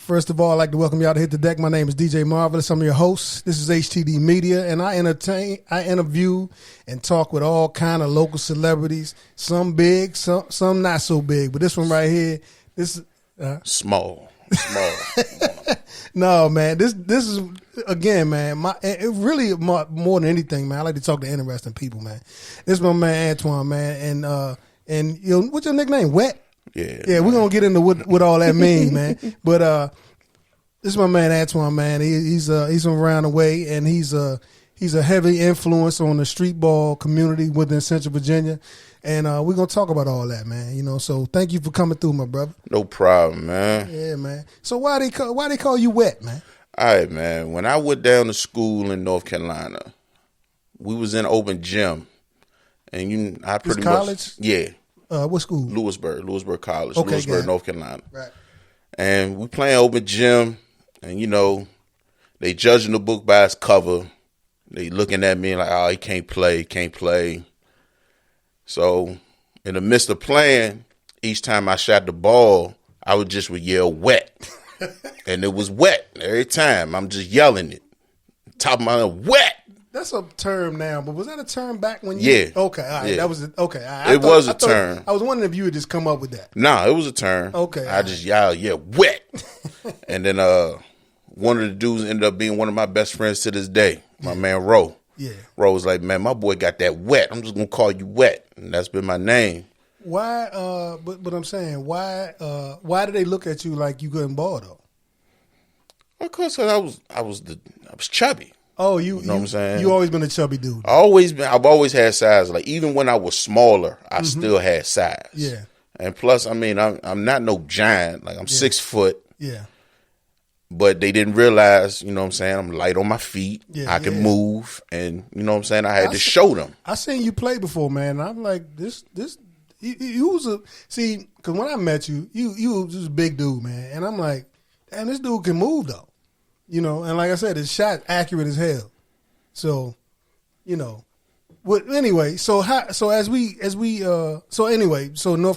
First of all, I'd like to welcome y'all to Hit the Deck. My name is DJ Marvelous. I'm your host. This is HTD Media, and I interview and talk with all kind of local celebrities. Some big, some not so big. But this one right here, this small. No, man. This is again, man. It really more than anything, man. I like to talk to interesting people, man. This is my man Antoine, man, and you know, what's your nickname? Wett. Yeah, we're gonna get into what all that means, man. But this is my man Antoine, man. He's from around the way, and he's a heavy influence on the streetball community within Central Virginia, and we're gonna talk about all that, man. You know, so thank you for coming through, my brother. No problem, man. Yeah, man. So why they call you Wett, man? All right, man. When I went down to school in North Carolina, we was in open gym, and I pretty much college. Yeah. What school? Lewisburg College, okay, Lewisburg, North Carolina. Right. And we playing open gym, and you know, they judging the book by its cover. They looking at me like, oh, he can't play. So in the midst of playing, each time I shot the ball, I would yell Wett. And it was Wett every time. I'm just yelling it. Top of my head, Wett. That's a term now, but was that a term back when you? Yeah. Okay, all right. Yeah. That was okay. It was a term. I was wondering if you would just come up with that. Nah, it was a term. Okay. I just yelled, yeah, Wett. And then one of the dudes ended up being one of my best friends to this day, my man Ro. Yeah. Ro was like, man, my boy got that Wett. I'm just gonna call you Wett, and that's been my name. Why? But I'm saying, why did they look at you like you couldn't ball though? Of course, I was chubby. Oh, you know what I'm saying? You always been a chubby dude. I've always had size. Like even when I was smaller, I still had size. Yeah. And plus, I mean, I'm not no giant. Like I'm 6 foot. Yeah. But they didn't realize, you know what I'm saying, I'm light on my feet. Yeah, I can move, and you know what I'm saying, I had to show them. I seen you play before, man. And I'm like, this you was see, because when I met you, you was just a big dude, man. And I'm like, damn, this dude can move though. You know, and like I said, his shot accurate as hell. So, you know, anyway. So North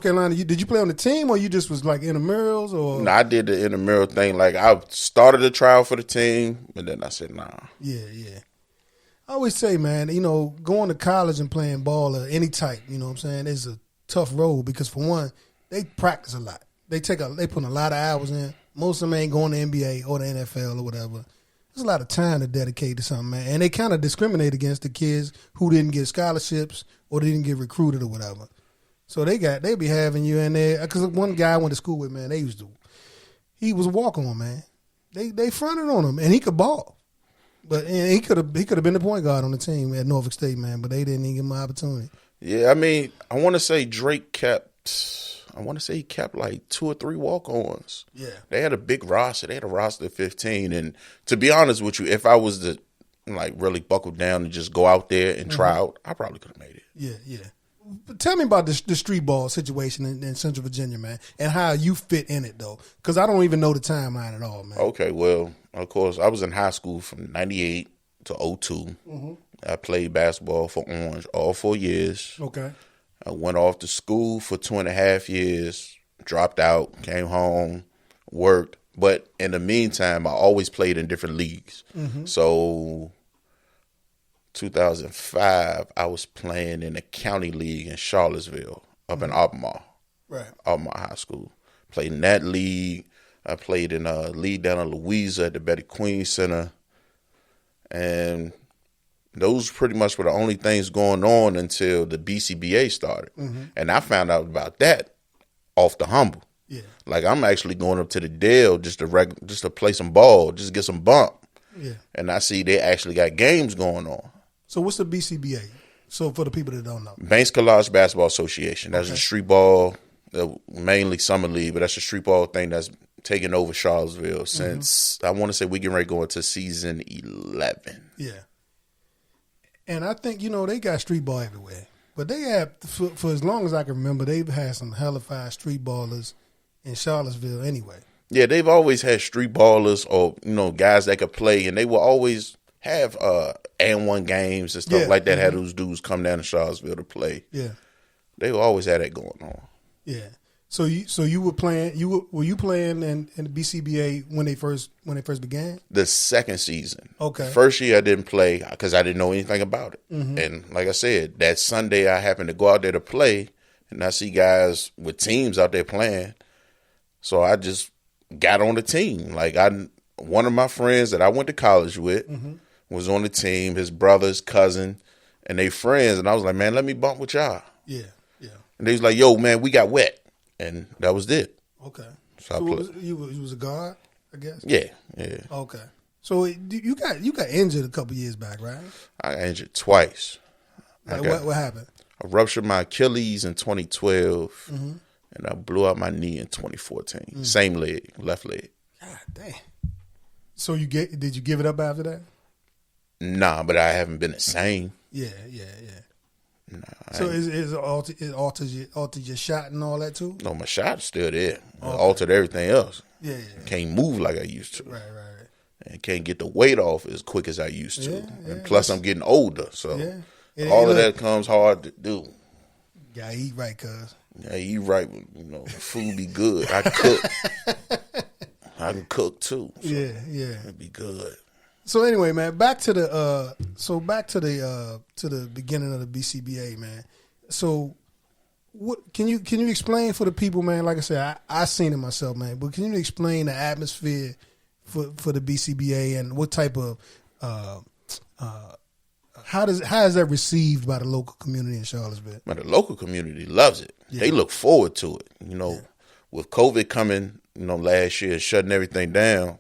Carolina, did you play on the team or you just was like intramurals or? No, I did the intramural thing. Like I started the trial for the team, but then I said nah. Yeah. I always say, man, you know, going to college and playing ball of any type, you know what I'm saying, is a tough road because for one, they practice a lot. They put a lot of hours in. Most of them ain't going to NBA or the NFL or whatever. There's a lot of time to dedicate to something, man. And they kind of discriminate against the kids who didn't get scholarships or didn't get recruited or whatever. So they be having you in there. Because one guy I went to school with, man, he was a walk-on, man. They fronted on him, and he could ball. But and he could have been the point guard on the team at Norfolk State, man, but they didn't even give him an opportunity. Yeah, I mean, I want to say Drake he kept like 2 or 3 walk-ons. Yeah. They had a big roster. They had a roster of 15. And to be honest with you, if I was to like really buckle down and just go out there and try out, I probably could have made it. Yeah. But tell me about the street ball situation in Central Virginia, man, and how you fit in it, though, because I don't even know the timeline at all, man. Okay, well, of course, I was in high school from 98 to 02. Mm-hmm. I played basketball for Orange all 4 years. Okay. I went off to school for 2.5 years, dropped out, came home, worked. But in the meantime, I always played in different leagues. Mm-hmm. So 2005, I was playing in the county league in Charlottesville up in Albemarle. Right. Albemarle High School. Played in that league. I played in a league down in Louisa at the Betty Queen Center. And those pretty much were the only things going on until the BCBA started. Mm-hmm. And I found out about that off the humble. Yeah. Like I'm actually going up to the Dale just to play some ball, just to get some bump. Yeah. And I see they actually got games going on. So what's the BCBA? So for the people that don't know. Banks College Basketball Association. That's a street ball, mainly summer league, but that's a street ball thing that's taken over Charlottesville since, I want to say we getting ready to go into season 11. Yeah. And I think, you know, they got street ball everywhere. But they have, for as long as I can remember, they've had some hellified street ballers in Charlottesville anyway. Yeah, they've always had street ballers or, you know, guys that could play, and they will always have and1 games and stuff like that, had those dudes come down to Charlottesville to play. Yeah. They will always have that going on. Yeah. So you were playing. Were you playing in the BCBA when they first began? The second season. Okay. The first year I didn't play because I didn't know anything about it. Mm-hmm. And like I said, that Sunday I happened to go out there to play, and I see guys with teams out there playing. So I just got on the team. Like one of my friends that I went to college with was on the team. His brother, his cousin, and they friends. And I was like, man, let me bump with y'all. Yeah, yeah. And they was like, yo, man, we got Wett. And that was it. Okay. So I played. You was a guard, I guess? Yeah, yeah. Okay. So you got injured a couple years back, right? I got injured twice. Like what happened? I ruptured my Achilles in 2012, and I blew out my knee in 2014. Same leg, left leg. God damn. So did you give it up after that? Nah, but I haven't been the same. Yeah. Nah, So it altered your shot and all that too? No, my shot's still there. It altered everything else. Yeah. Can't move like I used to. Right. And can't get the weight off as quick as I used to. Yeah, and plus, I'm getting older, so all of that comes hard to do. Gotta eat right, cuz. Yeah, you right. Food be good. I cook. I can cook too. So Yeah. it'd be good. So anyway, man, back to the beginning of the BCBA, man. So what can you explain for the people, man? Like I said, I seen it myself, man. But can you explain the atmosphere for the BCBA and what type of how is that received by the local community in Charlottesville? Man, the local community loves it. Yeah. They look forward to it. With COVID coming, last year shutting everything down,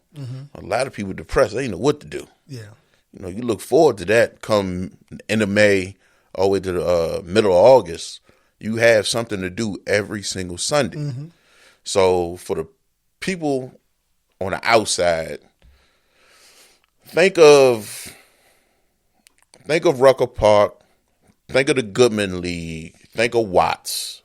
a lot of people depressed. They didn't know what to do. Yeah. You look forward to that come end of May all the way to the middle of August. You have something to do every single Sunday. So for the people on the outside, think of Rucker Park, think of the Goodman League, think of Watts.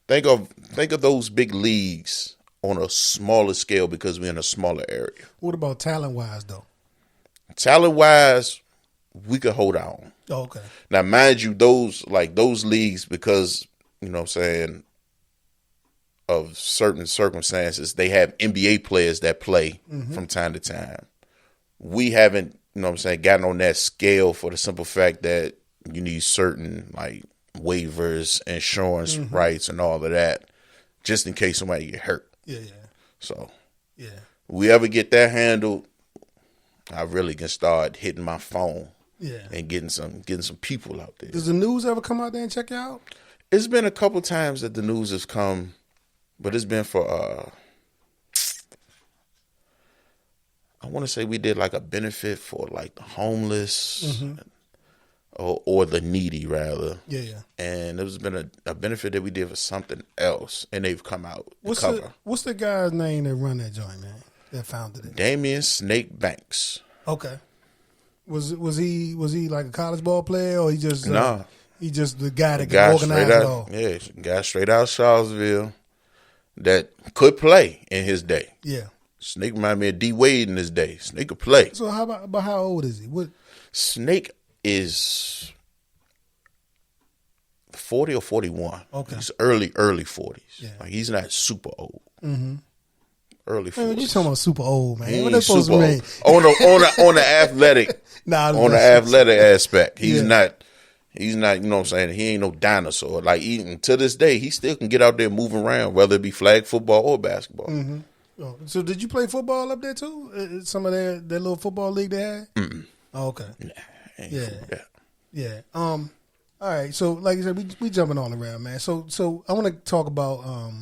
Think of those big leagues on a smaller scale because we're in a smaller area. What about talent-wise, though? Talent-wise, we could hold on. Oh, okay. Now, mind you, those leagues, because, of certain circumstances, they have NBA players that play from time to time. We haven't, gotten on that scale for the simple fact that you need certain, waivers, insurance rights, and all of that, just in case somebody get hurt. Yeah. So, we ever get that handled, I really can start hitting my phone. Yeah. And getting some people out there. Does the news ever come out there and check you out? It's been a couple times that the news has come, but it's been for I want to say we did a benefit for the homeless or the needy rather. Yeah. And there's been a benefit that we did for something else, and they've come out to cover. What's the guy's name that run that joint, man? That founded it? Damian Snake Banks. Okay. Was he like a college ball player, or he just he just the guy that can organize it all? Yeah, guy straight out of Charlottesville that could play in his day. Yeah. Snake reminded me of D Wade in his day. Snake could play. So how about how old is he? What? Snake is 40 or 41. Okay. He's early 40s. Yeah. He's not super old. Early 40s. Man, you talking about super old, man? He What that supposed to mean? On the athletic, on the athletic aspect, he's not. He's not. You know what I'm saying? He ain't no dinosaur. Even to this day, he still can get out there moving around, whether it be flag football or basketball. Oh, so did you play football up there too? Some of that little football league they had? Oh, okay. Nah, yeah. All right. So like I said, we jumping all around, man. So I want to talk about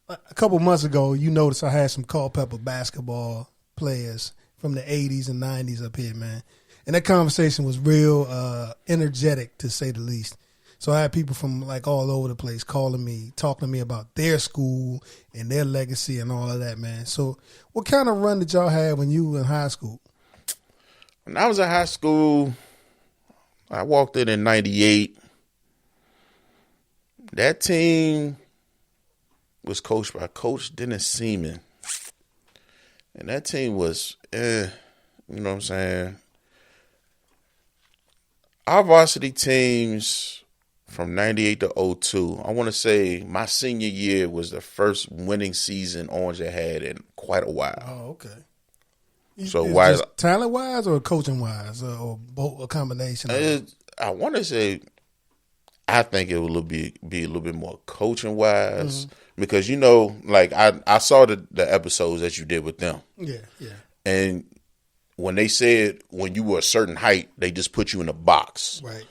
a couple months ago. You noticed I had some Culpeper basketball players from the 80s and 90s up here, man. And that conversation was real energetic, to say the least. So I had people from all over the place calling me, talking to me about their school and their legacy and all of that, man. So what kind of run did y'all have when you were in high school? When I was in high school, I walked in 98. That team was coached by Coach Dennis Seaman. And that team was, you know what I'm saying? Our varsity teams from 98 to 02. I want to say my senior year was the first winning season Orange had had in quite a while. Oh, okay. So Is why this talent wise or coaching wise or both, a combination? I want to say I think it will be a little bit more coaching wise because like I saw the episodes that you did with them. Yeah. And when they said when you were a certain height, they just put you in a box. Right.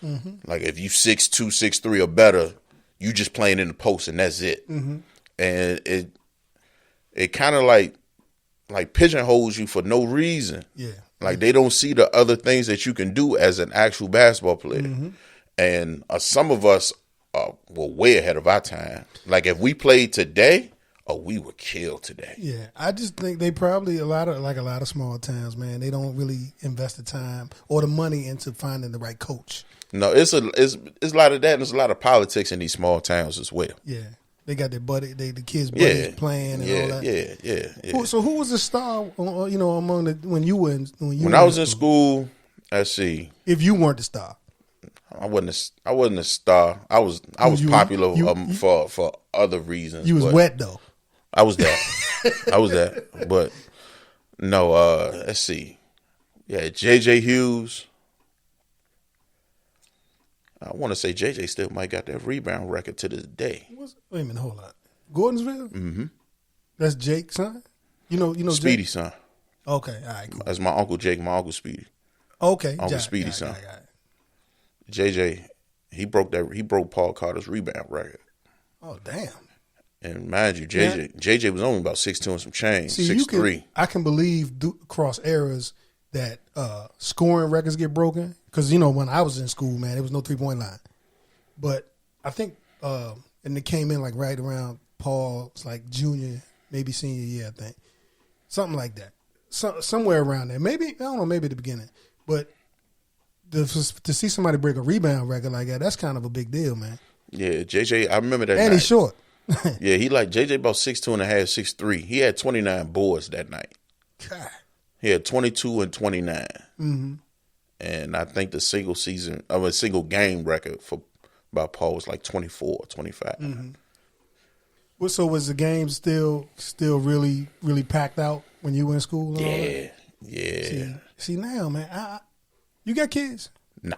Like if you 6'2", 6'3" or better, you just playing in the post and that's it. And it kind of like pigeonholes you for no reason. Yeah. Like they don't see the other things that you can do as an actual basketball player. And some of us were way ahead of our time. Like if we played today, we would kill today. Yeah, I just think they probably a lot of small towns, man. They don't really invest the time or the money into finding the right coach. No, it's a lot of that, and there's a lot of politics in these small towns as well. Yeah, they got their the kids' buddies playing and all that. Yeah. So who was the star? Among when you were when I was in school. Let's see. If you weren't the star. I wasn't a star. I was popular for other reasons. You was Wett though. I was that. But no, let's see. Yeah, JJ Hughes. I want to say JJ still might got that rebound record to this day. Wait a minute, hold on. Gordonsville? Mm-hmm. That's Jake's son? You know Speedy's Jake? son. Okay, all right, cool. That's my Uncle Jake, my Uncle Speedy. Okay. Uncle Speedy's son. Got it. JJ, he broke Paul Carter's rebound record. Oh, damn. And mind you, JJ was only about 6'2" and some change, 6'3". I can believe across eras that scoring records get broken. Because, when I was in school, man, there was no 3-point line. But I think, and it came in like right around Paul's like junior, maybe senior year, I think. Something like that. Somewhere around there. Maybe, I don't know, maybe at the beginning. But to see somebody break a rebound record like that, that's kind of a big deal, man. Yeah, JJ, I remember that and night. He's short. Yeah, he like JJ about 6'2" and a half, 6'3". He had 29 boards that night. God. He had 22 and 29. Mm-hmm. And I think the single game record by Paul was like 24, 25. Mm-hmm. Well, so was the game still really, really packed out when you were in school? Yeah. See now, man, you got kids? No.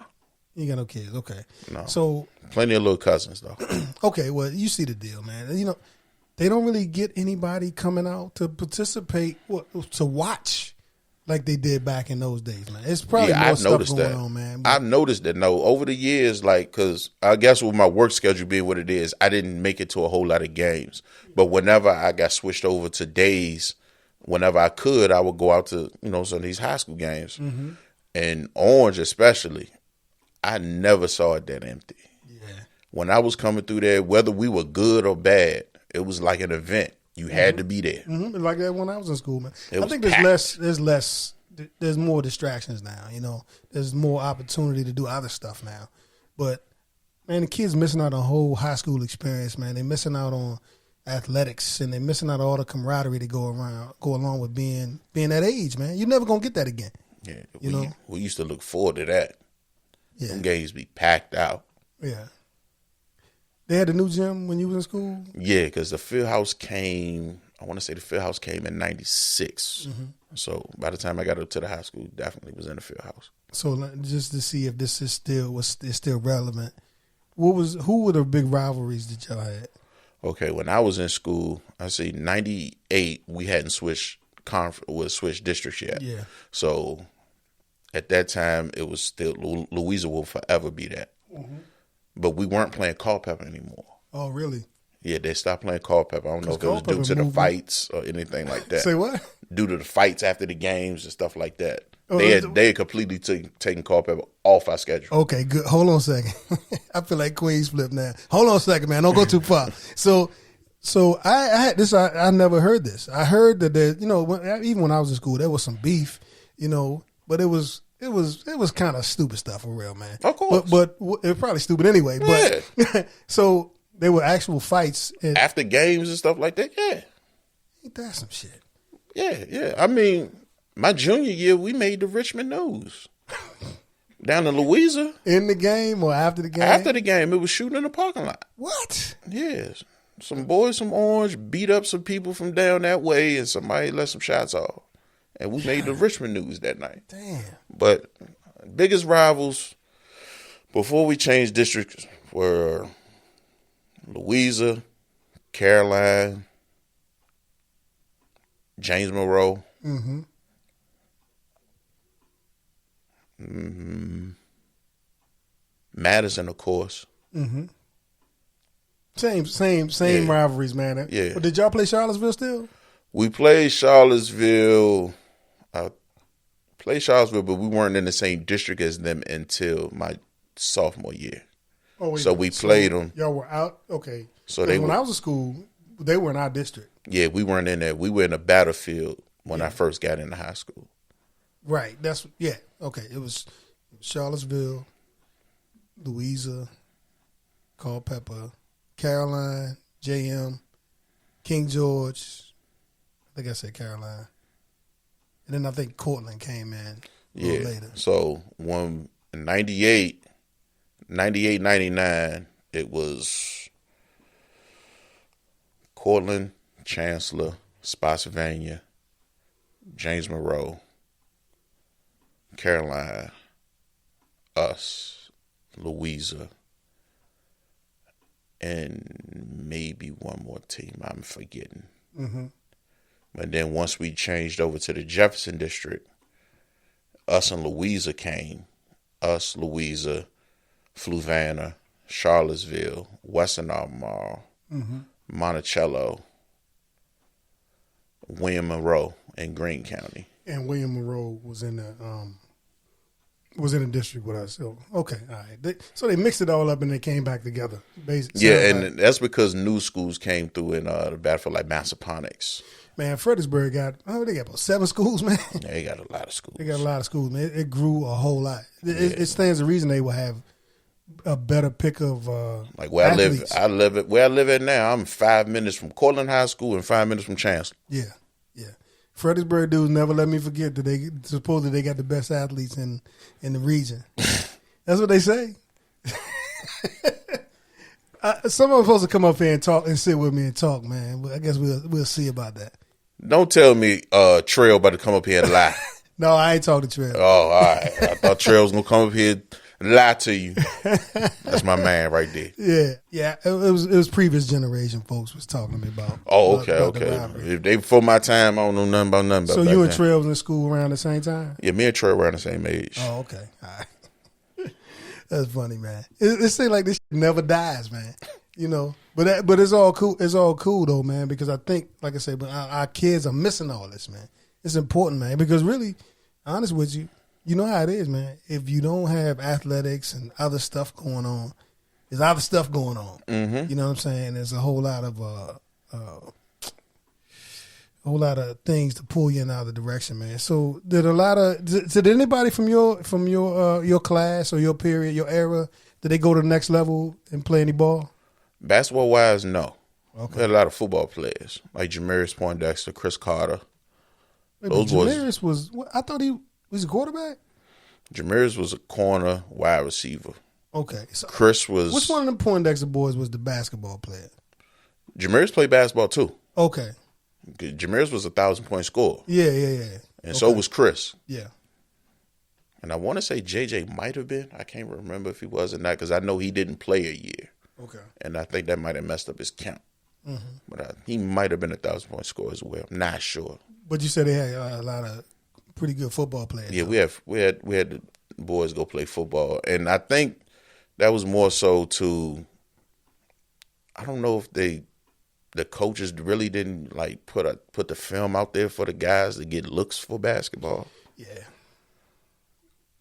You got no kids, okay. No. So plenty of little cousins though. Okay, well, you see the deal, man. They don't really get anybody coming out to participate, to watch like they did back in those days, man. It's probably more stuff going on, man. I noticed that, over the years, because I guess with my work schedule being what it is, I didn't make it to a whole lot of games. But whenever I got switched over to days, whenever I could, I would go out to, some of these high school games. Mm-hmm. And Orange especially, I never saw it that empty. Yeah. When I was coming through there, whether we were good or bad, it was like an event. You had to be there. Mm-hmm. Like that when I was in school, man. I think there's more distractions now, There's more opportunity to do other stuff now. But, man, the kids missing out on a whole high school experience, man. They're missing out on athletics, and they're missing out on all the camaraderie that go along with being that age, man. You're never going to get that again. Yeah, we used to look forward to that. Yeah. Them games be packed out. Yeah. They had a new gym when you was in school? Yeah, because the field house came, I want to say the field house came in 96. Mm-hmm. So by the time I got up to the high school, definitely was in the field house. So just to see if this is still relevant, who were the big rivalries that y'all had? Okay, when I was in school, I see 98, we hadn't switched districts yet. Yeah. So at that time, it was still Louisa will forever be that. Mm-hmm. But we weren't playing Culpeper anymore. Oh, really? Yeah, they stopped playing Culpeper. I don't know if it was due to the fights or anything like that. Say what? Due to the fights after the games and stuff like that. Oh, they had completely taken Culpeper off our schedule. Okay, good. Hold on a second. I feel like Queens flip now. Hold on a second, man. Don't go too far. So I had this. I never heard this. I heard that there, even when I was in school, there was some beef, but it was kind of stupid stuff for real, man. Of course. But it was probably stupid anyway. Yeah. But so there were actual fights. After games and stuff like that, yeah. Ain't that some shit? Yeah. I mean, my junior year, we made the Richmond News. Down in Louisa. In the game or after the game? After the game, it was shooting in the parking lot. What? Yes. Some boys from Orange beat up some people from down that way, and somebody let some shots off. And we made the Richmond news that night. Damn. But biggest rivals before we changed districts were Louisa, Caroline, James Monroe. Madison, of course. Same rivalries, man. Yeah. But did y'all play Charlottesville still? We played Charlottesville. But we weren't in the same district as them until my sophomore year. Oh, wait, so we played them. Y'all were out? Okay. So when I was in school, they were in our district. Yeah, we weren't in there. We were in a battlefield when I first got into high school. Right. Okay. It was Charlottesville, Louisa, Culpeper, Caroline, JM, King George. I think I said Caroline. And then I think Cortland came in a little later. So when in 98, 99, it was Cortland, Chancellor, Spotsylvania, James Monroe, Caroline, us, Louisa, and maybe one more team I'm forgetting. And then once we changed over to the Jefferson district, us and Louisa came. Us, Louisa, Fluvanna, Charlottesville, Western Albemarle, Monticello, William Monroe, and Greene County. And William Monroe was in the district with us. So okay, all right. So they mixed it all up and they came back together. Basically. Yeah, and that's because new schools came through in the battle like Massaponax. Man, Fredericksburg they got about 7 schools, man. Yeah, they got a lot of schools. They got a lot of schools, man. It grew a whole lot. It stands to reason they will have a better pick of like where athletes. I live at now. I'm 5 minutes from Cortland High School and 5 minutes from Chancellor. Yeah. Fredericksburg dudes never let me forget that they supposedly they got the best athletes in the region. That's what they say. Someone's supposed to come up here and talk and sit with me and talk, man. But I guess we'll see about that. Don't tell me Trail about to come up here and lie. No, I ain't talking to Trail. Oh, all right. I thought Trail was gonna come up here and lie to you. That's my man right there. Yeah. It was previous generation folks was talking to me about. Oh, okay. If they before my time, I don't know nothing about nothing. So you and Trail was in school around the same time? Yeah, me and Trail were around the same age. Oh, okay. All right. That's funny, man. It seems like this shit never dies, man. You know, but it's all cool. It's all cool though, man. Because I think, like I said, but our kids are missing all this, man. It's important, man. Because really, honest with you, you know how it is, man. If you don't have athletics and other stuff going on, there's other stuff going on. Mm-hmm. You know what I'm saying? There's a whole lot of things to pull you in other direction, man. So did anybody from your class or your period, your era, did they go to the next level and play any ball? Basketball wise, no. Okay. We had a lot of football players like Jamarius Poindexter, Chris Carter. Those Jamarius was. I thought he was a quarterback. Jamarius was a corner, wide receiver. Okay. So Chris was. Which one of them Poindexter boys was the basketball player? Jamarius played basketball too. Okay. Jamarius was 1,000-point scorer. Yeah. And so was Chris. Yeah. And I want to say JJ might have been. I can't remember if he was or not because I know he didn't play a year. Okay. And I think that might have messed up his count. Mm-hmm. But he might have been 1,000-point scorer as well. I'm not sure. But you said they had a lot of pretty good football players. Yeah, we had the boys go play football, and I think that was more so to. I don't know if the coaches really didn't like put the film out there for the guys to get looks for basketball. Yeah.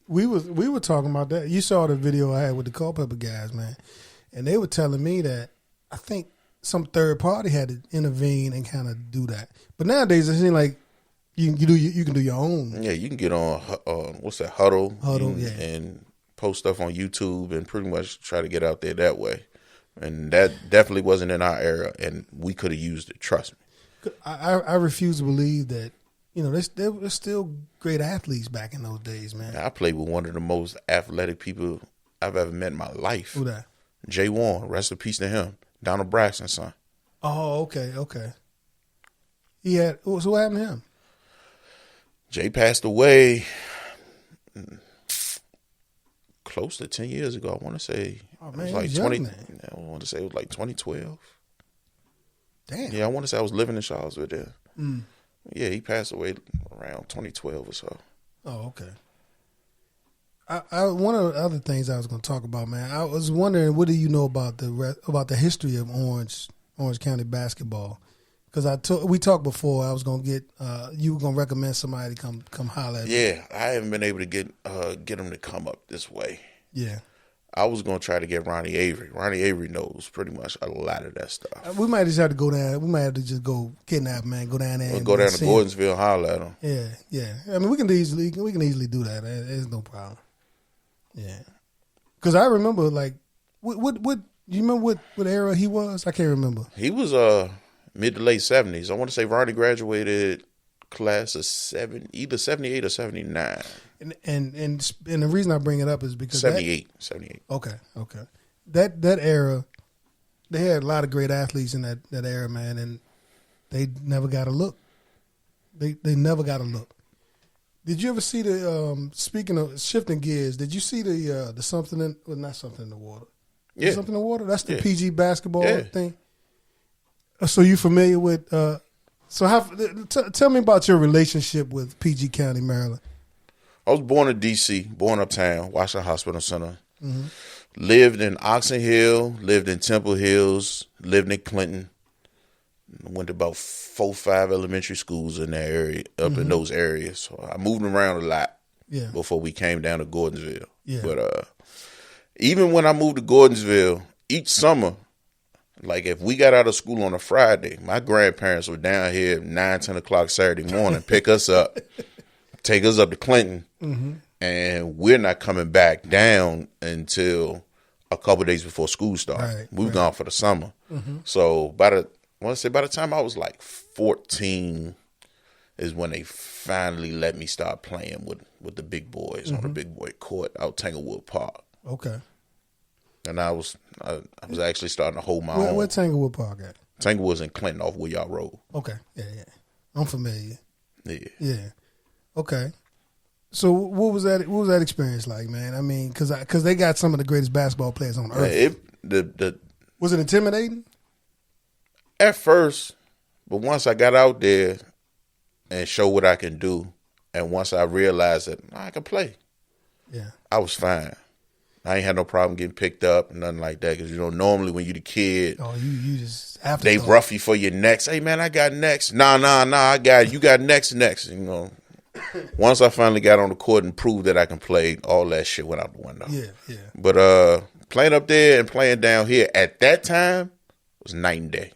We were talking about that. You saw the video I had with the Culpeper guys, man. And they were telling me that I think some third party had to intervene and kind of do that. But nowadays it seems like you can do your own. Yeah, you can get on what's that Huddle, and post stuff on YouTube and pretty much try to get out there that way. And that definitely wasn't in our era, and we could have used it. Trust me. I refuse to believe that they were still great athletes back in those days, man. I played with one of the most athletic people I've ever met in my life. Who that? Jay Warren, rest in peace to him. Donald Braxton's son. Oh, okay. So what happened to him? Jay passed away close to 10 years ago. I want to say it was like young, 20. man. I want to say it was like 2012. Damn. Yeah, I want to say I was living in Charlottesville then. Mm. Yeah, he passed away around 2012 or so. Oh, okay. One of the other things I was going to talk about, man, I was wondering, what do you know about the history of Orange County basketball? Because we talked before. I was going to get you were going to recommend somebody to come holler at me. Yeah, I haven't been able to get them to come up this way. Yeah. I was going to try to get Ronnie Avery. Ronnie Avery knows pretty much a lot of that stuff. We might just have to go down. We might have to just go kidnap, man. Go down there. We'll go down to Gordonsville and holler at him. Yeah. I mean, we can easily do that. There's no problem. Yeah. Because I remember, like, what you remember what era he was? I can't remember. He was mid to late 70s. I want to say Ronnie graduated class of either 78 or 79. And the reason I bring it up is because 78. Okay. That era, they had a lot of great athletes in that era, man, and they never got a look. They never got a look. Did you ever see the speaking of shifting gears? Did you see the something in not something in the water? Yeah, something in the water. That's the PG basketball thing. So you familiar with? Tell me about your relationship with PG County, Maryland. I was born in D.C., born uptown, Washington Hospital Center. Mm-hmm. Lived in Oxon Hill, lived in Temple Hills, lived in Clinton. Went to about 4 or 5 elementary schools in that area, in those areas. So I moved around a lot before we came down to Gordonsville. Yeah. But even when I moved to Gordonsville, each summer, like if we got out of school on a Friday, my grandparents were down here at 9, 10 o'clock Saturday morning, pick us up, take us up to Clinton, and we're not coming back down until a couple days before school started. Right, we were gone for the summer. So by the time I was like 14 is when they finally let me start playing with the big boys on the big boy court out Tanglewood Park. Okay. And I was actually starting to hold my own. Where Tanglewood Park at? Tanglewood's in Clinton off Woodyaw Road. Okay. Yeah. I'm familiar. Yeah. Okay. So what was that experience like, man? I mean, because they got some of the greatest basketball players on earth. Was it intimidating? At first, but once I got out there and showed what I can do, and once I realized that I can play, I was fine. I ain't had no problem getting picked up, nothing like that. Because normally when you the kid, you just they rough you for your next. Hey man, I got next. Nah, I got you. Got next. Once I finally got on the court and proved that I can play, all that shit went out the window. Yeah. But playing up there and playing down here at that time was night and day.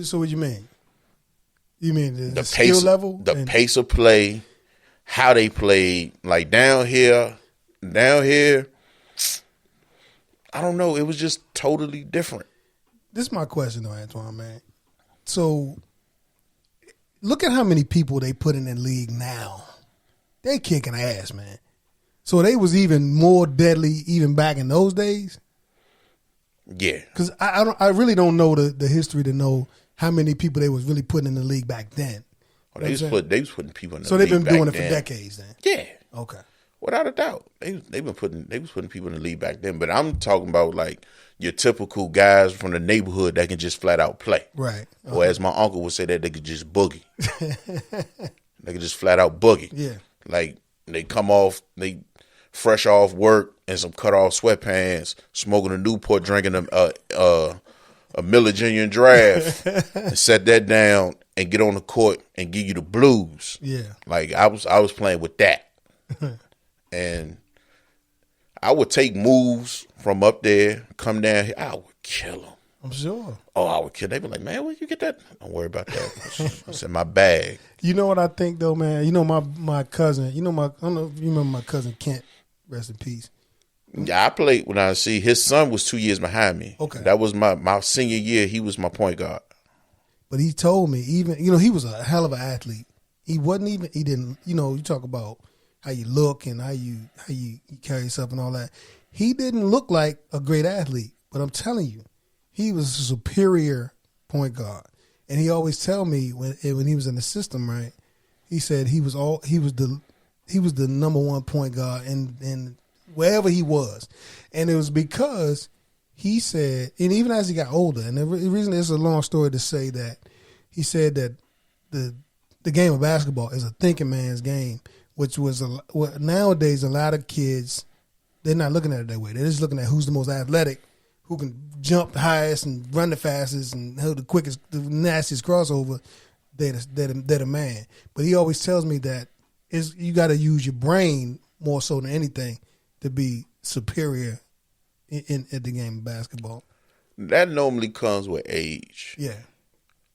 So what you mean? You mean the pace, skill level? The pace of play, how they played. Like down here, I don't know. It was just totally different. This is my question though, Antoine, man. So look at how many people they put in the league now. They kicking ass, man. So they was even more deadly even back in those days? Yeah. Because I really don't know the history to know how many people they was really putting in the league back then. They was putting people in the league. So they've been doing it then. for decades then? Yeah. Okay. Without a doubt. They was putting people in the league back then. But I'm talking about like your typical guys from the neighborhood that can just flat out play. Right. Or as my uncle would say, that they could just boogie. They could just flat out boogie. Yeah. Like they come off, they fresh off work in some cut off sweatpants, smoking a Newport, drinking a Miller Junior draft, and set that down and get on the court and give you the blues. Yeah. Like I was playing with that. And I would take moves from up there, come down here, I would kill them. I'm sure. Oh, I would kill them. They be like, man, where you get that? Don't worry about that. It's in my bag. You know what I think though, man? You know my cousin, I don't know if you remember my cousin Kent, rest in peace. Yeah, I played when his son was 2 years behind me. Okay. That was my senior year. He was my point guard. But he told me he was a hell of an athlete. He wasn't even. He didn't. You know, you talk about how you look and how you carry yourself and all that. He didn't look like a great athlete, but I'm telling you, he was a superior point guard. And he always tell me when he was in the system, right? He said he was the number one point guard in wherever he was, and it was because he said, and even as he got older, and the reason it's a long story to say that, he said that the game of basketball is a thinking man's game, which was nowadays a lot of kids, they're not looking at it that way. They're just looking at who's the most athletic, who can jump the highest and run the fastest and who the quickest, the nastiest crossover. They're the man. But he always tells me that you got to use your brain more so than anything to be superior in the game of basketball. That normally comes with age. Yeah.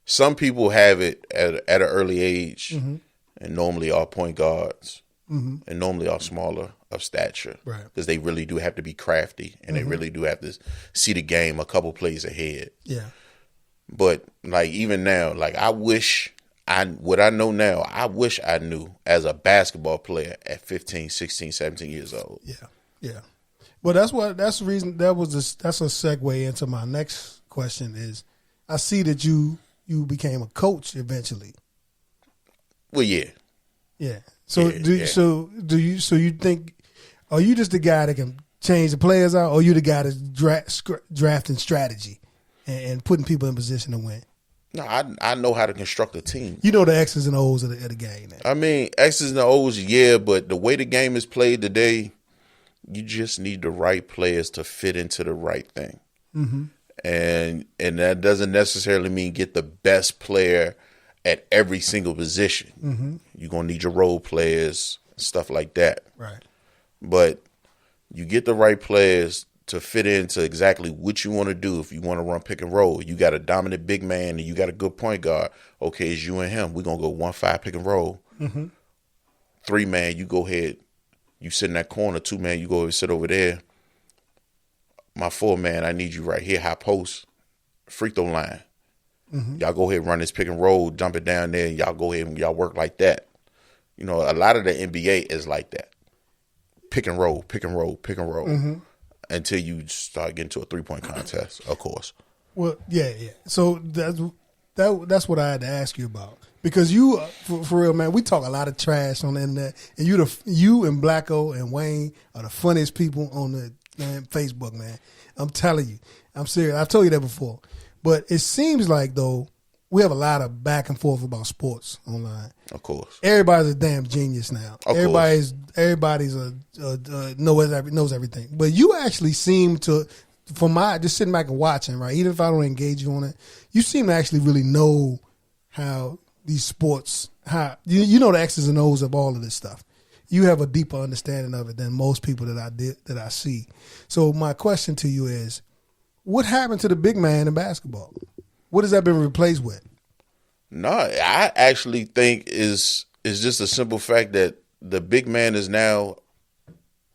Some people have it at an early age, Mm-hmm. and normally are point guards, Mm-hmm. and normally are smaller of stature, Right. Because they really do have to be crafty, and they really do have to see the game a couple plays ahead. Yeah. But like even now, like what I know now, I wish I knew as a basketball player at 15, 16, 17 years old. Yeah. Yeah. Well, that's the reason that's a segue into my next question is I see that you became a coach eventually. Well, yeah. Yeah. So Yeah, you think, are you just the guy that can change the players out, or are you the guy that's drafting strategy and putting people in position to win? No, I know how to construct a team. You know the X's and O's of the game. Now. I mean, X's and O's, yeah, but the way the game is played today, you just need the right players to fit into the right thing. Mm-hmm. And that doesn't necessarily mean get the best player at every single position. Mm-hmm. You're going to need your role players, stuff like that. Right. But you get the right players to fit into exactly what you want to do. If you want to run pick and roll, you got a dominant big man and you got a good point guard. Okay, it's you and him. We're going to go 1-5 pick and roll. Mm-hmm. 3-man, you go ahead. You sit in that corner. 2-man, you go ahead and sit over there. My 4-man, I need you right here. High post, free throw line. Mm-hmm. Y'all go ahead and run this pick and roll, dump it down there. Y'all go ahead and y'all work like that. You know, a lot of the NBA is like that. Pick and roll, pick and roll, pick and roll. Mm-hmm. Until you start getting to a 3-point contest, of course. Well, yeah. So that's what I had to ask you about. Because you, for real, man, we talk a lot of trash on the internet, and you and Blacko and Wayne are the funniest people on the Facebook, man. I'm telling you, I'm serious. I've told you that before, but it seems like though we have a lot of back and forth about sports online. Of course, everybody's a damn genius now. Everybody's knows everything. But you actually seem to, from my just sitting back and watching, right? Even if I don't engage you on it, you seem to actually really know how these sports, how you know the X's and O's of all of this stuff. You have a deeper understanding of it than most people that I see. So my question to you is, what happened to the big man in basketball? What has that been replaced with? No, I actually think is just a simple fact that the big man is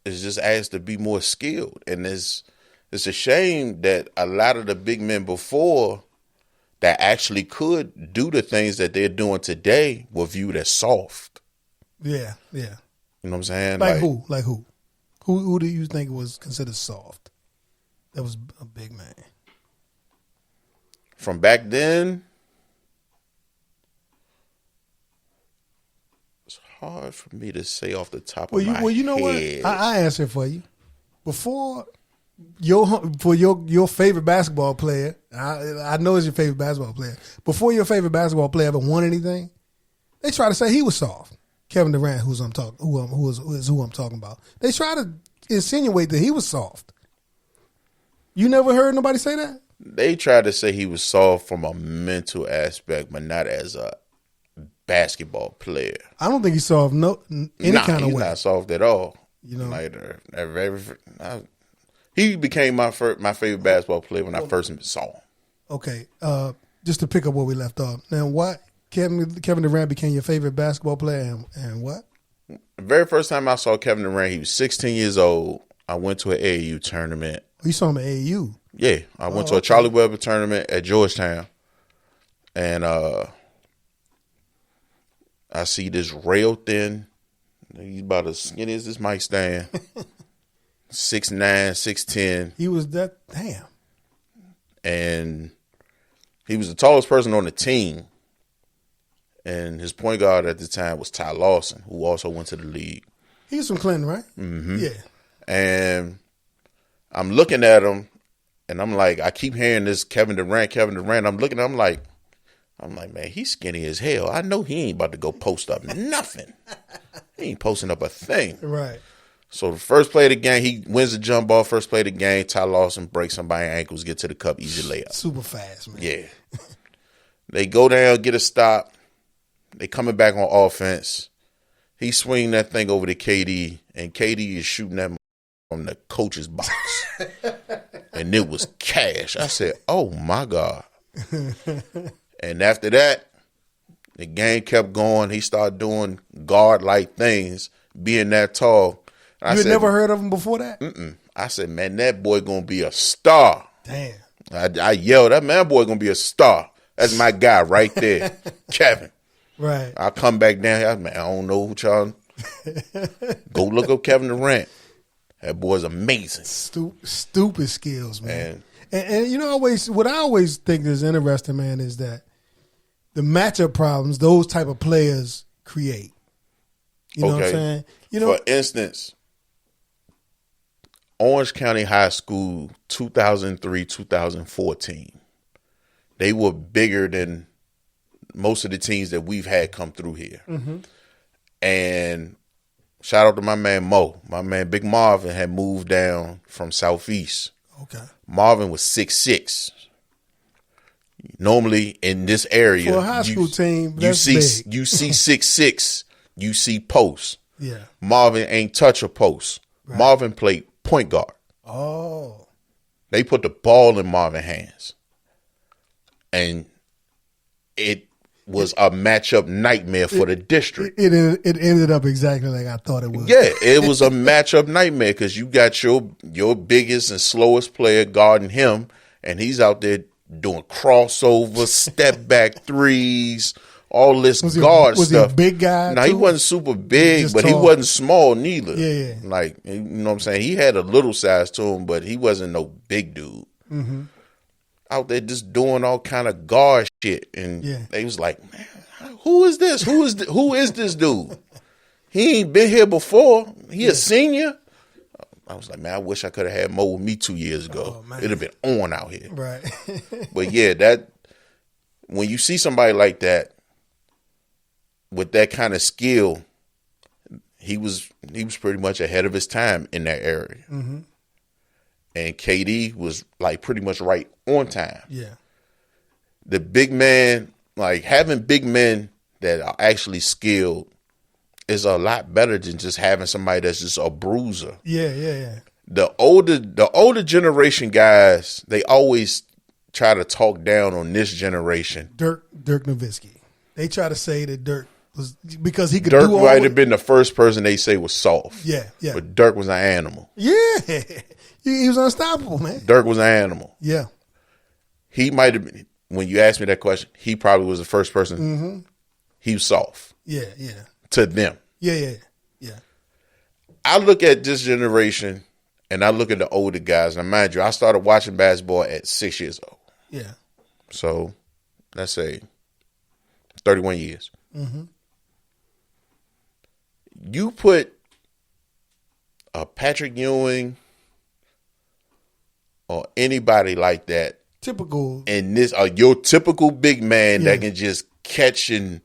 just asked to be more skilled, and it's a shame that a lot of the big men before that actually could do the things that they're doing today were viewed as soft. Yeah, yeah. You know what I'm saying? Like who? Like who? Who do you think was considered soft? That was a big man. From back then, it's hard for me to say off the top of my head. Well, you know what? I answer for you. Before your favorite basketball player, I know it's your favorite basketball player. Before your favorite basketball player ever won anything, they try to say he was soft. Kevin Durant, who I'm talking about. They try to insinuate that he was soft. You never heard nobody say that? They tried to say he was soft from a mental aspect, but not as a basketball player. I don't think he's soft any kind of way. He's not soft at all. You know, he became my favorite basketball player when I first saw him. Okay, just to pick up where we left off. Now, what Kevin Durant became your favorite basketball player, and what? The very first time I saw Kevin Durant, he was 16 years old. I went to an AAU tournament. You saw him at AAU? Yeah, I went to a Charlie Weber tournament at Georgetown, and I I see this rail thin. He's about as skinny as this mic stand. 6'9", 6'10". He was that damn. And he was the tallest person on the team. And his point guard at the time was Ty Lawson, who also went to the league. He's from Clinton, right? Mm-hmm. Yeah. And I'm looking at him, and I'm like, I keep hearing this Kevin Durant. I'm looking at him like, man, he's skinny as hell. I know he ain't about to go post up nothing. He ain't posting up a thing. Right. So the first play of the game, he wins the jump ball. First play of the game, Ty Lawson breaks somebody's ankles, get to the cup, easy layup. Super fast, man. Yeah. They go down, get a stop. They coming back on offense. He swing that thing over to KD, and KD is shooting that from the coach's box. And it was cash. I said, oh, my God. And after that, the game kept going. He started doing guard-like things, being that tall. You had never heard of him before that? Mm-mm. I said, man, that boy going to be a star. Damn. I yelled, that man boy going to be a star. That's my guy right there, Kevin. Right. I come back down here, man, I don't know who y'all. Go look up Kevin Durant. That boy's amazing. Stupid skills, man. And you know, what I always think is interesting, man, is that the matchup problems those type of players create. You know what I'm saying? You know, for instance, Orange County High School 2003-2014, they were bigger than most of the teams that we've had come through here. Mm-hmm. And shout out to my man Mo. My man Big Marvin had moved down from Southeast. Okay. Marvin was 6'6". Normally in this area, for a high school team, that's big. You see 6'6", you see posts. Yeah. Marvin ain't touch a post. Right. Marvin played point guard. Oh. They put the ball in Marvin's hands. And it was a matchup nightmare for the district. It ended up exactly like I thought it would. Yeah, it was a matchup nightmare because you got your biggest and slowest player guarding him, and he's out there doing crossover, step back threes, all this guard stuff. Was he a big guy? No, he wasn't super big, but tall. He wasn't small neither. Yeah. Like, you know what I'm saying? He had a little size to him, but he wasn't no big dude. Mm-hmm. Out there just doing all kind of guard shit. And they was like, man, who is this? Who is this dude? He ain't been here before. He a senior? I was like, man, I wish I could have had Mo with me 2 years ago. It'd have been on out here. Right. But yeah, that when you see somebody like that with that kind of skill, he was pretty much ahead of his time in that area. Mm-hmm. And KD was like pretty much right on time. Yeah. The big man, like having big men that are actually skilled is a lot better than just having somebody that's just a bruiser. Yeah. The older generation guys, they always try to talk down on this generation. Dirk Nowitzki. They try to say that Dirk was because he could Dirk do all might have been the first person they say was soft. Yeah. But Dirk was an animal. Yeah. He was unstoppable, man. Dirk was an animal. Yeah. He might have been, when you asked me that question, he probably was the first person. Mm-hmm. He was soft. Yeah. To them. Yeah. I look at this generation and I look at the older guys. Now, mind you, I started watching basketball at 6 years old. Yeah. So, let's say 31 years. Mm-hmm. You put a Patrick Ewing or anybody like that, typical, and this your typical big man that can just catch and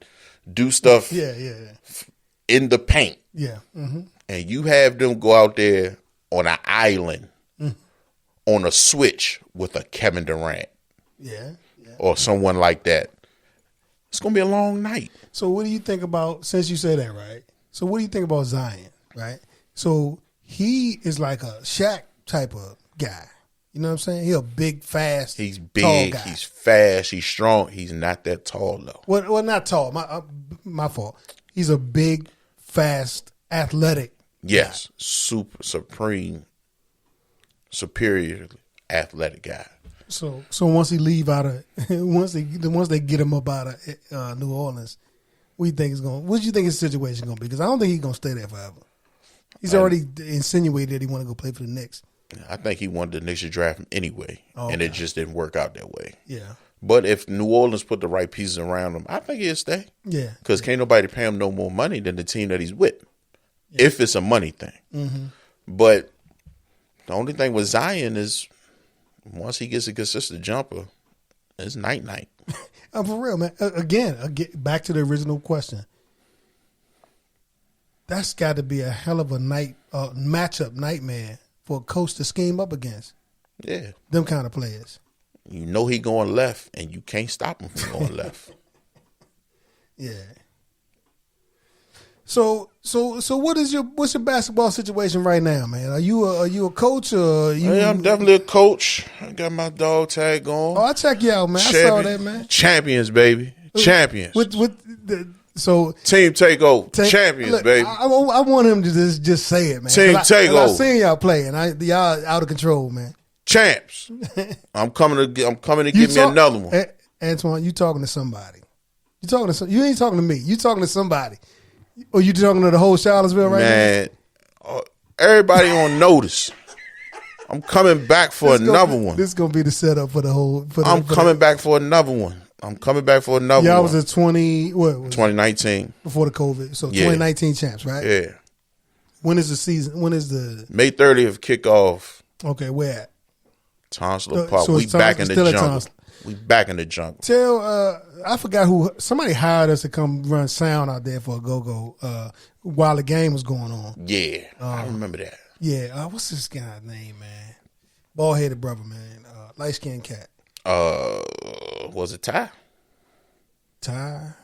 do stuff, in the paint, mm-hmm. and you have them go out there on an island, on a switch with a Kevin Durant, or someone like that. It's gonna be a long night. So, what do you think about? Since you say that, right? So, what do you think about Zion? Right. So he is like a Shaq type of guy. You know what I'm saying? He's a big, fast, he's big, tall guy. He's fast, he's strong. He's not that tall though. Well, not tall. My fault. He's a big, fast, athletic. Yes, guy. superiorly athletic guy. So once he leave out of once they get him up out of New Orleans, What do you think his situation gonna be? Because I don't think he's gonna stay there forever. He's already insinuated that he want to go play for the Knicks. I think he wanted the Knicks to draft him anyway, and it just didn't work out that way. Yeah. But if New Orleans put the right pieces around him, I think he'll stay. Yeah. Because can't nobody pay him no more money than the team that he's with, if it's a money thing. Mm-hmm. But the only thing with Zion is once he gets a consistent jumper, it's night-night. For real, man. Again, back to the original question. That's got to be a hell of a matchup nightmare for a coach to scheme up against. Yeah. Them kind of players. You know he going left, and you can't stop him from going left. Yeah. So what's your basketball situation right now, man? Are you a coach or you? Yeah, I'm definitely a coach. I got my dog tag on. Oh, I check you out, man. I saw that, man. Champions, baby. Champions. With the Team Takeover. Champions, look, baby. I want him to just say it, man. Team Takeover. I seen y'all play, and y'all out of control, man. Champs. I'm coming to get me another one. Antoine, you talking to somebody. You ain't talking to me. You talking to somebody. Or you talking to the whole Charlottesville right now? Man, everybody on notice. I'm coming back for another one. This is going to be the setup for the whole. I'm coming back for another one. Y'all was at 2019. Before the COVID. So 2019 champs, right? Yeah. When is the season? When is the May 30th kickoff? Okay, where at? Tonsler Park. We back in the jungle. We back in the jungle. Tell I forgot who somebody hired us to come run sound out there for a go while the game was going on. Yeah, I remember that. Yeah, what's this guy's name, man? Bald headed brother, man. Light skinned cat. Was it Ty? Ty?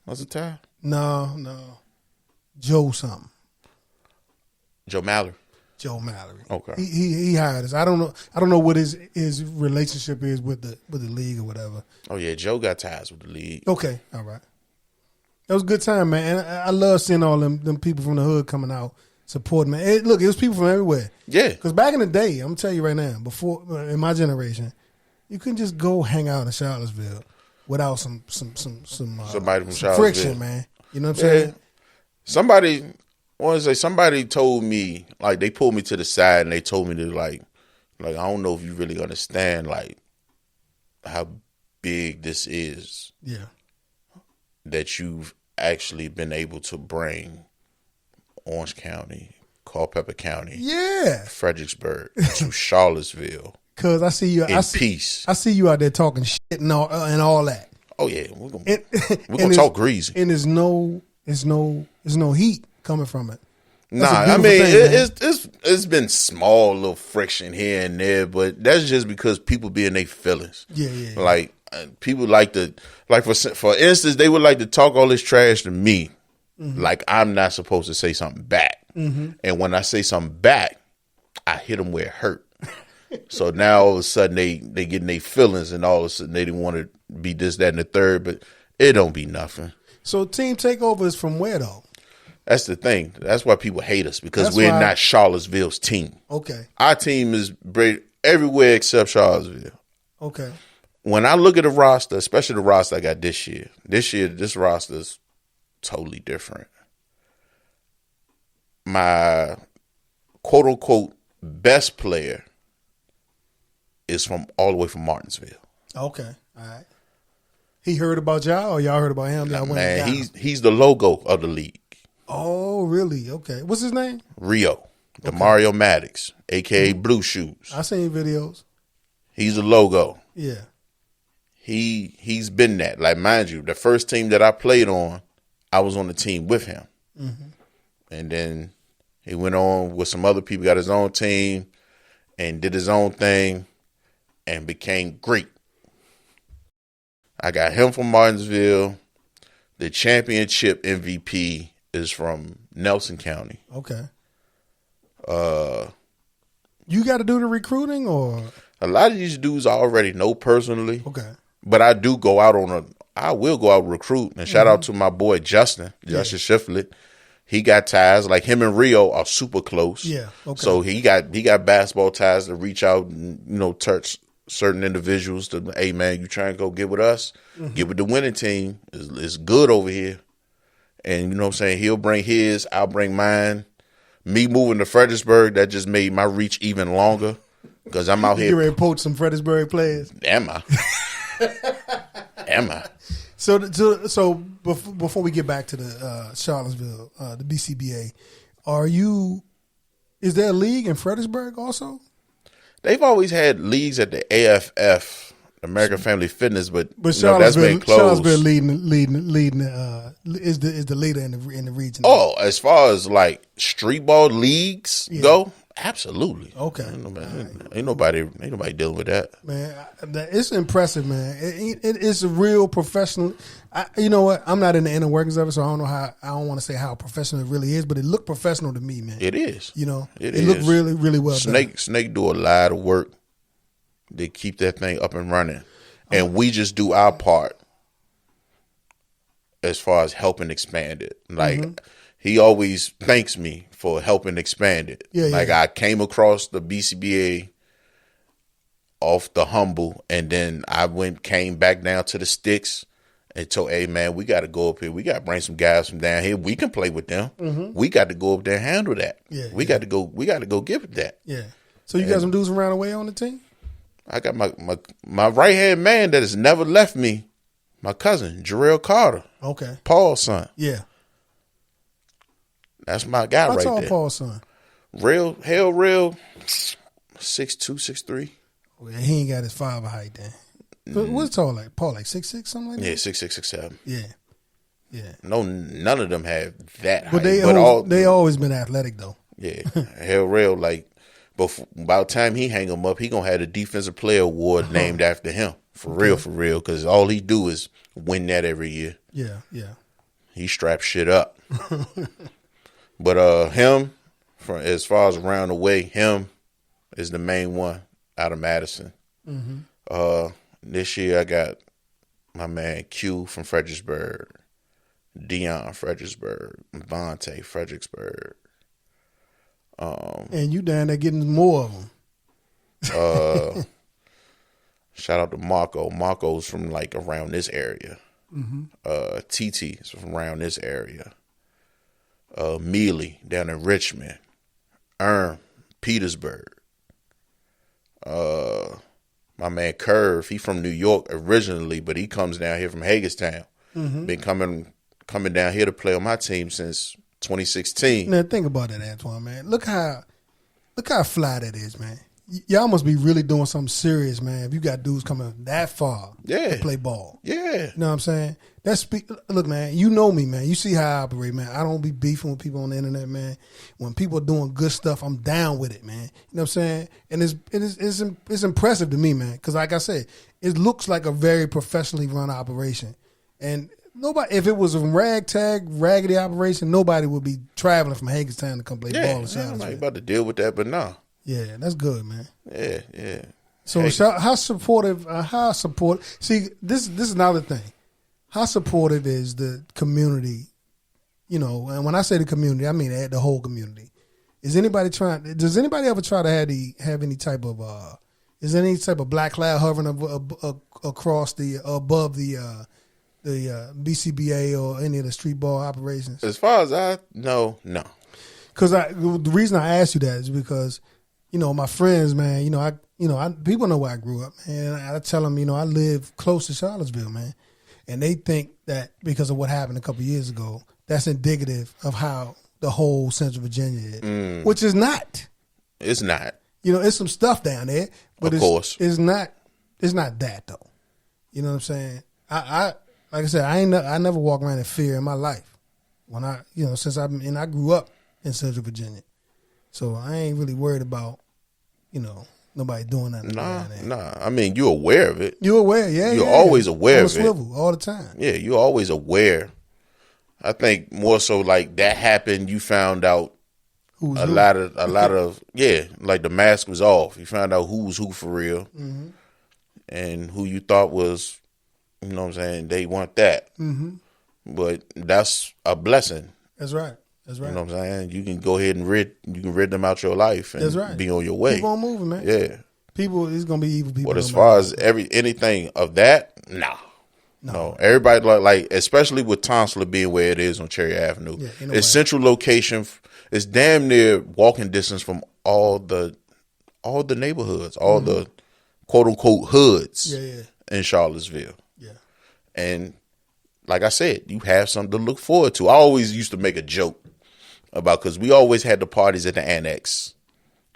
Was it Ty? No. Joe something. Joe Mallory. Okay. He hired us. I don't know what his relationship is with the league or whatever. Oh yeah, Joe got ties with the league. Okay, all right. That was a good time, man. And I love seeing all them people from the hood coming out supporting, man. It was people from everywhere. Yeah. Because back in the day, I'm gonna tell you right now, before in my generation, you couldn't just go hang out in Charlottesville without some somebody from Charlottesville. Friction, man. You know what I'm saying? Somebody told me, like, they pulled me to the side and they told me to like I don't know if you really understand like how big this is. Yeah. That you've actually been able to bring Orange County, Culpeper County, Fredericksburg to Charlottesville. Cause I see you peace. I see you out there talking shit and all that. Oh yeah, we're gonna talk greasy. And there's no heat coming from it. I mean it's been small little friction here and there, but that's just because people be in their feelings. Yeah. Like people like to, like for instance, they would like to talk all this trash to me, like I'm not supposed to say something back. Mm-hmm. And when I say something back, I hit them where it hurt. So now all of a sudden they get in their feelings, and all of a sudden they want to be this, that, and the third, but it don't be nothing. So Team Takeover is from where though? That's the thing. That's why people hate us, because we're not Charlottesville's team. Okay. Our team is everywhere except Charlottesville. Okay. When I look at the roster, especially the roster I got this year, this roster is totally different. My quote unquote best player is from all the way from Martinsville. Okay. All right. He heard about y'all, or y'all heard about him? Man, he's the logo of the league. Oh, really? Okay. What's his name? Rio. Mario Maddox, a.k.a. Blue Shoes. I seen videos. He's the logo. Yeah. He's been that. Like, mind you, the first team that I played on, I was on the team with him. Mm-hmm. And then he went on with some other people, got his own team, and did his own thing, and became great. I got him from Martinsville. The championship MVP is from Nelson County. Okay. You got to do the recruiting, or a lot of these dudes I already know personally. Okay. But I do go out I will go out and recruit. And shout out to my boy Justin Shiflett. He got ties. Like, him and Rio are super close. Yeah. Okay. So he got basketball ties to reach out and, touch certain individuals to, hey man, you trying to go get with us? Mm-hmm. Get with the winning team. It's good over here. And you know what I'm saying? He'll bring his, I'll bring mine. Me moving to Fredericksburg, that just made my reach even longer because I'm out here. You ready to poach some Fredericksburg players? Am I? Am I? So before we get back to the Charlottesville, the BCBA, is there a league in Fredericksburg also? They've always had leagues at the AFF, American Family Fitness, but Charlottesville, that's been closed. Charlottesville is the leader in the region. Oh, as far as like street ball leagues go, absolutely. Okay, ain't nobody dealing with that. Man, it's impressive, man. It's a real professional. You know what? I'm not in the inner workings of it, so I don't know how. I don't want to say how professional it really is, but it looked professional to me, man. It is. You know, it looked really, really well done. Snake do a lot of work to keep that thing up and running, and we just do our part as far as helping expand it. Like he always thanks me for helping expand it. I came across the BCBA off the Humble, and then I came back down to the Sticks and told, hey man, we got to go up here. We got to bring some guys from down here. We can play with them. We got to go up there and handle that. We got to go give it that. Yeah. So you got some dudes around the way on the team? I got my right hand man that has never left me. My cousin Jarrell Carter. Okay. Paul's son. Yeah. That's my guy right there. How tall Paul's son? Real 6'2", 6'3". Well, he ain't got his father height then. But what's tall like? Paul like 6'6", something like that? Yeah, 6'6", 6'7". Yeah. No, none of them have that but height. They always been athletic though. Yeah. Hell real, like by the time he hang him up, he gonna have the defensive player award named after him. For real, because all he do is win that every year. Yeah. He straps shit up. But him, as far as around the way, him is the main one out of Madison. This year I got my man Q from Fredericksburg, Dion Fredericksburg, Vontae Fredericksburg. And you down there getting more of them. Shout out to Marco. Marco's from like around this area. TT is from around this area. Mealy down in Richmond. Petersburg. My man Curve, he from New York originally, but he comes down here from Hagerstown. Been coming down here to play on my team since 2016. Now think about that, Antoine, man. Look how fly that is, man. Y'all must be really doing something serious, man, if you got dudes coming that far to play ball. Yeah. You know what I'm saying? Look, man, you know me, man. You see how I operate, man. I don't be beefing with people on the internet, man. When people are doing good stuff, I'm down with it, man. You know what I'm saying? And it's impressive to me, man, because like I said, it looks like a very professionally run operation. And nobody, if it was a raggedy operation, nobody would be traveling from Hagerstown to come play ball in Charlottesville. I'm not about to deal with that, but no. Yeah, that's good, man. Yeah. So how supportive? See, this is another thing. How supportive is the community? You know, and when I say the community, I mean the whole community. Does anybody ever try to have any type of? Is there any type of black cloud hovering across above the BCBA or any of the street ball operations? As far as I know, no. Because the reason I asked you that is because, you know, my friends, man, people know where I grew up, man. I tell them, I live close to Charlottesville, man. And they think that because of what happened a couple of years ago, that's indicative of how the whole Central Virginia is, which is not. It's not. It's some stuff down there, but of course. It's not that though. You know what I'm saying? I like I said, I never walk around in fear in my life. When I grew up in Central Virginia, so I ain't really worried about, nobody doing nothing. Nah. I mean, you're aware of it. You're aware, yeah. You're always aware of it. All the time. Yeah, you're always aware. I think more so like that happened. You found out a lot of like the mask was off. You found out who was who for real, and who you thought was, you know what I'm saying, they want that. But that's a blessing. That's right. You know what I'm saying? You can go ahead and rid them out your life and be on your way. Keep on moving, man. Yeah. People, it's gonna be evil people. But as far as anything of that, nah. No. Everybody like especially with Tonsler being where it is on Cherry Avenue. Yeah, it's central location. It's damn near walking distance from all the neighborhoods, all the quote unquote hoods in Charlottesville. Yeah. And like I said, you have something to look forward to. I always used to make a joke about, because we always had the parties at the Annex.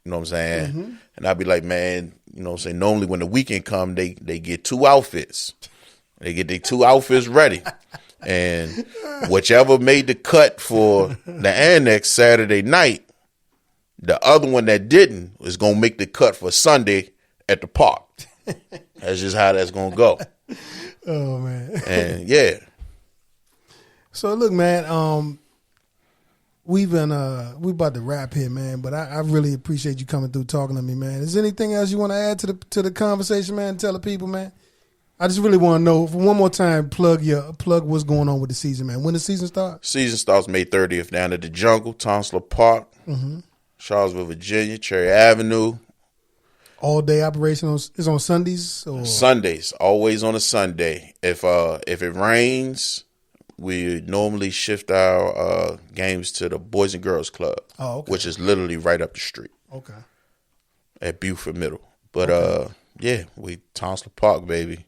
You know what I'm saying? Mm-hmm. And I'd be like, man, you know what I'm saying? Normally when the weekend come, they get 2 outfits. They get their 2 outfits ready. And whichever made the cut for the Annex Saturday night, the other one that didn't is going to make the cut for Sunday at the park. That's just how that's going to go. Oh, man. And, yeah. So, look, man, we about to wrap here, man, but I really appreciate you coming through talking to me, man. Is there anything else you want to add to the conversation, man? Tell the people, man. I just really want to know, for one more time, plug what's going on with the season, man. When the season starts? Season starts May 30th down at the Jungle, Tonsler Park, Charlottesville, Virginia, Cherry Avenue. All day operation is on Sundays? Or? Sundays, always on a Sunday. If it rains, we normally shift our games to the Boys and Girls Club, which is literally right up the street. Okay. At Buford Middle. But yeah, we Tonsler Park, baby.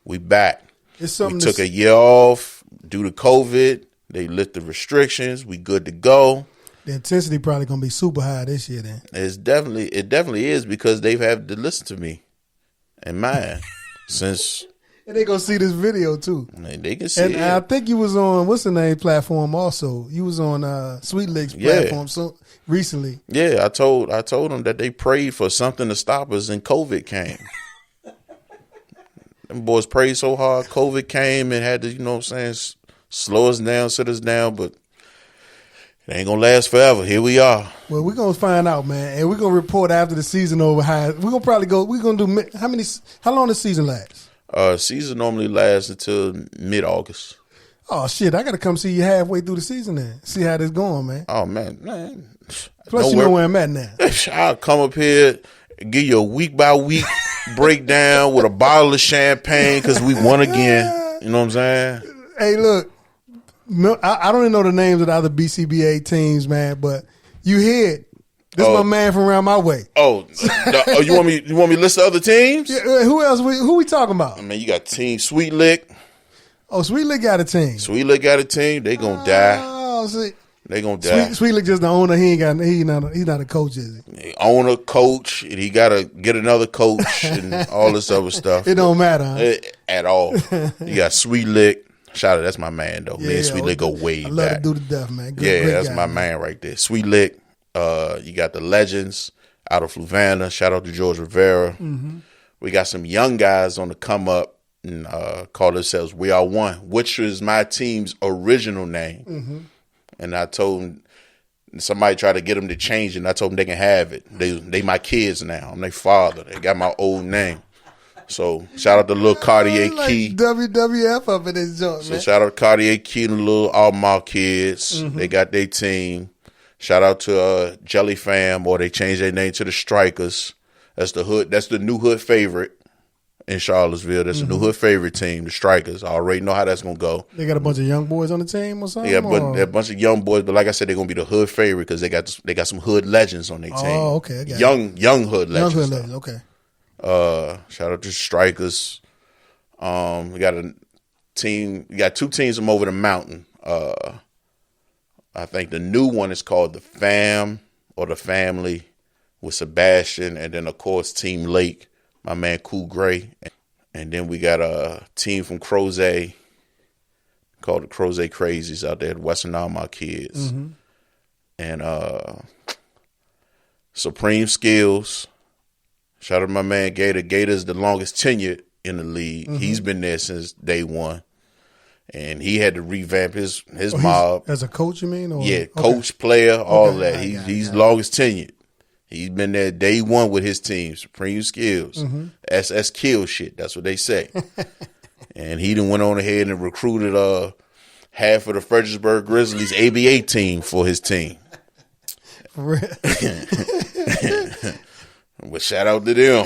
We back. It's something we took a year off due to COVID. They lift the restrictions. We good to go. The intensity probably gonna be super high this year. Then it definitely is, because they've had to listen to me and mine since. And they gonna see this video too. They can see and it. I think you was on what's the name platform also. You was on Sweet Licks platform so recently. Yeah, I told them that they prayed for something to stop us, and COVID came. Them boys prayed so hard, COVID came and had to, you know what I'm saying, slow us down, sit us down, but it ain't gonna last forever. Here we are. Well, we're gonna find out, man, and we're gonna report after the season over. We're gonna do how long the season lasts? Season normally lasts until mid-August. Oh shit! I gotta come see you halfway through the season then. See how this going, man. Oh man. Plus, you know where I'm at now. I'll come up here, give you a week by week breakdown with a bottle of champagne because we won again. You know what I'm saying? Hey, look. No, I don't even know the names of the other BCBA teams, man. But you hear it. This is my man from around my way. You want me to list the other teams? Yeah, who else? Who we talking about? I mean, you got Team Sweet Lick. Oh, Sweet Lick got a team. Sweet Lick got a team. They gonna die. Oh, see. They gonna die. Sweet Lick just the owner. He's not a coach, is he? Owner, coach, and he gotta get another coach and all this other stuff. It don't matter, huh? At all. You got Sweet Lick. Shout out, that's my man though. Me and Sweet Lick go way back. I love to do the death, man. Great that's guy, my man right there. Sweet Lick. You got the legends out of Fluvanna. Shout out to George Rivera. Mm-hmm. We got some young guys on the come up and call themselves We Are One, which is my team's original name. Mm-hmm. And I told them, somebody tried to get them to change it, and I told them they can have it. They my kids now. I'm their father. They got my old name. So shout out to little Cartier Key. WWF up in this joint, man. So shout out to Cartier Key and the little Almar kids. Mm-hmm. They got their team. Shout out to Jelly Fam, or they changed their name to the Strikers. That's the hood. That's the new hood favorite in Charlottesville. That's the new hood favorite team, the Strikers. I already know how that's gonna go. They got a bunch of young boys on the team or something. Yeah, but they're a bunch of young boys. But like I said, they're gonna be the hood favorite because they got some hood legends on their team. Oh, okay. Young hood legends. Young hood legends. Okay. Shout out to Strikers. We got a team. We got 2 teams from over the mountain. I think the new one is called the Fam or the Family with Sebastian, and then of course Team Lake, my man Cool Gray, and then we got a team from Crozet called the Crozet Crazies out there at Western Alma Kids, and Supreme Skills. Shout out to my man Gator. Gator's the longest tenured in the league. Mm-hmm. He's been there since day one. And he had to revamp his mob. As a coach, you mean? Or? Yeah, coach, player, all that. He's longest tenured. He's been there day one with his team, Supreme Skills. SS kill shit, that's what they say. And he done went on ahead and recruited half of the Fredericksburg Grizzlies ABA team for his team. For real? Well, shout out to them.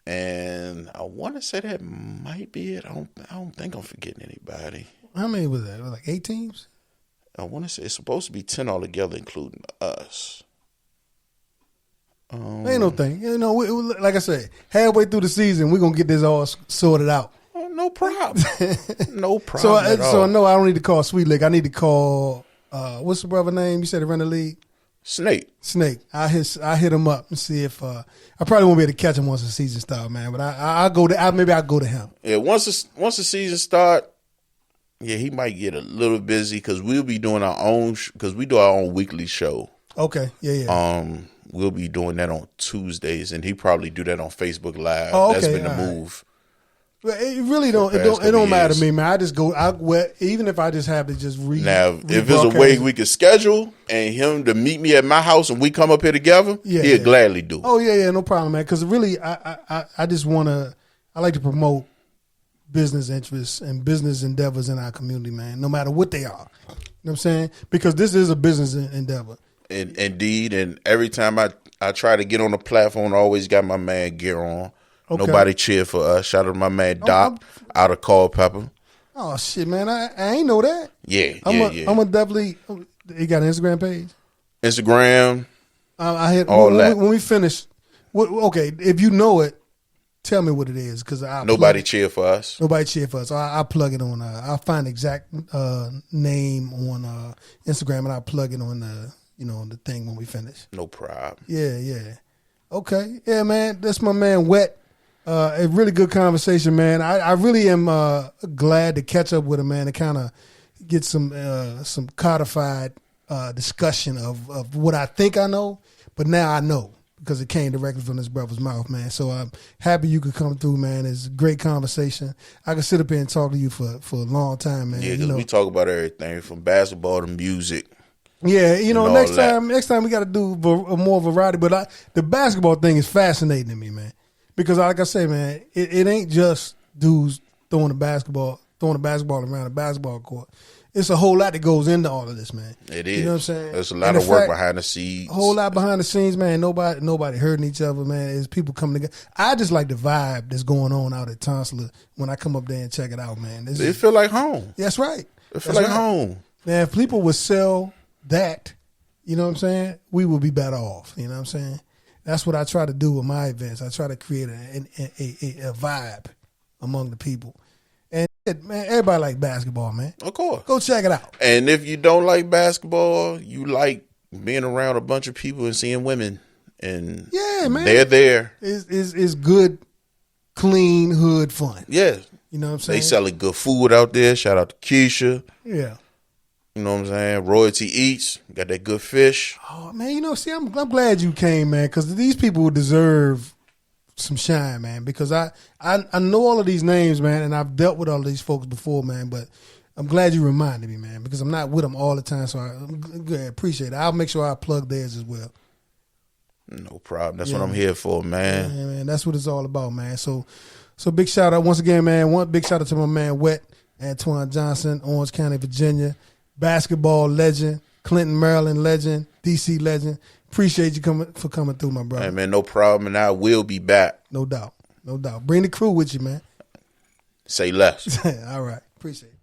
And I want to say that might be it. I don't think I'm forgetting anybody. How many was that? Like 8 teams? I want to say it's supposed to be 10 altogether, including us. Ain't no thing. You know, like I said, halfway through the season, we're going to get this all sorted out. Oh, no problem. No problem at all. So I know I don't need to call Sweet Lick. I need to call, what's the brother name? You said he run the league? Snake. I hit him up and see if I probably won't be able to catch him once the season starts, man. But I'll go to maybe I'll go to him. Yeah, once the season start, yeah, he might get a little busy because we'll be doing our own because we do our own weekly show. Okay, yeah. We'll be doing that on Tuesdays, and he probably do that on Facebook Live. Oh, okay, that's been the move. Well, it really don't. It don't matter to me, man. I just go. Even if I just have to just read. Now, if there's a way we could schedule and him to meet me at my house and we come up here together, he'll gladly do. Oh yeah, no problem, man. Because really, I just want to. I like to promote business interests and business endeavors in our community, man. No matter what they are, you know what I'm saying? Because this is a business endeavor. Indeed, and every time I try to get on the platform, I always got my man gear on. Okay. Nobody cheer for us. Shout out to my man Doc out of Culpeper. Oh shit, man! I ain't know that. Yeah, I'm gonna definitely. You got an Instagram page? Instagram. I hit all that when we finish. Okay, if you know it, tell me what it is because nobody cheer for us. Nobody cheer for us. I'll plug it on. I'll find the exact name on Instagram and I'll plug it on the thing when we finish. No problem. Yeah. Okay. Yeah, man. That's my man Wett. A really good conversation, man. I really am glad to catch up with him, man, to kind of get some codified discussion of what I think I know, but now I know because it came directly from his brother's mouth, man. So I'm happy you could come through, man. It's a great conversation. I could sit up here and talk to you for a long time, man. Yeah, because we talk about everything from basketball to music. Yeah, next time we got to do more variety. But the basketball thing is fascinating to me, man. Because like I say, man, it ain't just dudes throwing the basketball around the basketball court. It's a whole lot that goes into all of this, man. It is. You know what I'm saying? There's a lot of work behind the scenes. A whole lot behind the scenes, man. Nobody hurting each other, man. There's people coming together. I just like the vibe that's going on out at Tonsila when I come up there and check it out, man. It feel like home. That's right. It feel like home. Man, if people would sell that, you know what I'm saying, we would be better off. You know what I'm saying? That's what I try to do with my events. I try to create a vibe among the people. And, man, everybody like basketball, man. Of course. Go check it out. And if you don't like basketball, you like being around a bunch of people and seeing women. And yeah, man. They're there. It's good, clean, hood fun. Yeah. You know what I'm saying? They selling good food out there. Shout out to Keisha. Yeah. You know what I'm saying? Royalty Eats. Got that good fish. Oh, man, see, I'm glad you came, man, because these people deserve some shine, man, because I know all of these names, man, and I've dealt with all of these folks before, man, but I'm glad you reminded me, man, because I'm not with them all the time, so I appreciate it. I'll make sure I plug theirs as well. No problem. That's what I'm here for, man. Yeah, man, that's what it's all about, man. So big shout out once again, man. One big shout out to my man Wett, Antoine Johnson, Orange County, Virginia. Basketball legend, Clinton, Maryland legend, DC legend. Appreciate you for coming through, my brother. Hey, man, no problem, and I will be back. No doubt. Bring the crew with you, man. Say less. All right. Appreciate it.